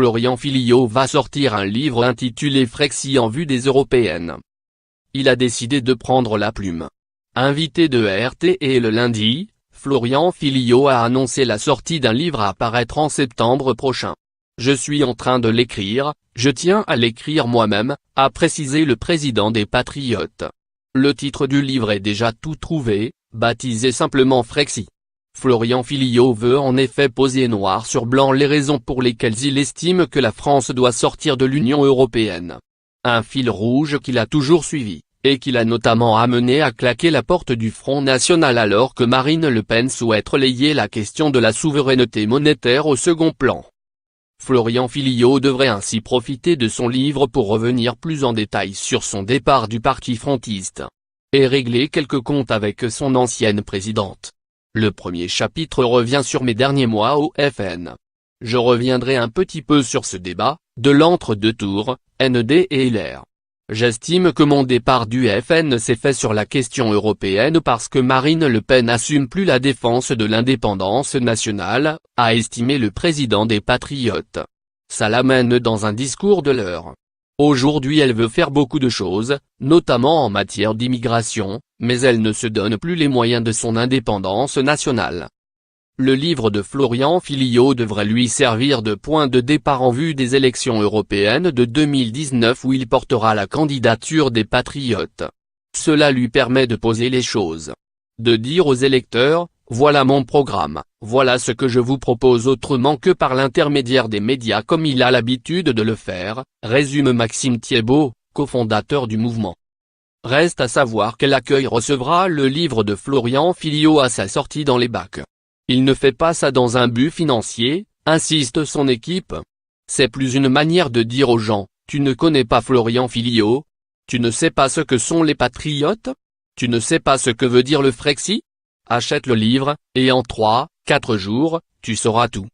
Florian Philiot va sortir un livre intitulé Frexit en vue des européennes. Il a décidé de prendre la plume. Invité de RTE le lundi, Florian Philiot a annoncé la sortie d'un livre à paraître en septembre prochain. « Je suis en train de l'écrire, je tiens à l'écrire moi-même », a précisé le président des Patriotes. Le titre du livre est déjà tout trouvé, baptisé simplement Frexit. Florian Philiot veut en effet poser noir sur blanc les raisons pour lesquelles il estime que la France doit sortir de l'Union européenne. Un fil rouge qu'il a toujours suivi, et qu'il a notamment amené à claquer la porte du Front National alors que Marine Le Pen souhaite relayer la question de la souveraineté monétaire au second plan. Florian Philiot devrait ainsi profiter de son livre pour revenir plus en détail sur son départ du parti frontiste. Et régler quelques comptes avec son ancienne présidente. Le premier chapitre revient sur mes derniers mois au FN. Je reviendrai un petit peu sur ce débat, de l'entre-deux tours, ND et LR. J'estime que mon départ du FN s'est fait sur la question européenne parce que Marine Le Pen n'assume plus la défense de l'indépendance nationale, a estimé le président des Patriotes. Ça l'amène dans un discours de l'heure. Aujourd'hui elle veut faire beaucoup de choses, notamment en matière d'immigration, mais elle ne se donne plus les moyens de son indépendance nationale. Le livre de Florian Philiot devrait lui servir de point de départ en vue des élections européennes de 2019 où il portera la candidature des Patriotes. Cela lui permet de poser les choses. De dire aux électeurs, voilà mon programme, voilà ce que je vous propose autrement que par l'intermédiaire des médias comme il a l'habitude de le faire, résume Maxime Thiebaud, cofondateur du mouvement. Reste à savoir quel accueil recevra le livre de Florian Philiot à sa sortie dans les bacs. Il ne fait pas ça dans un but financier, insiste son équipe. C'est plus une manière de dire aux gens, tu ne connais pas Florian Philiot? Tu ne sais pas ce que sont les patriotes? Tu ne sais pas ce que veut dire le Frexit? Achète le livre, et en 3-4 jours, tu sauras tout.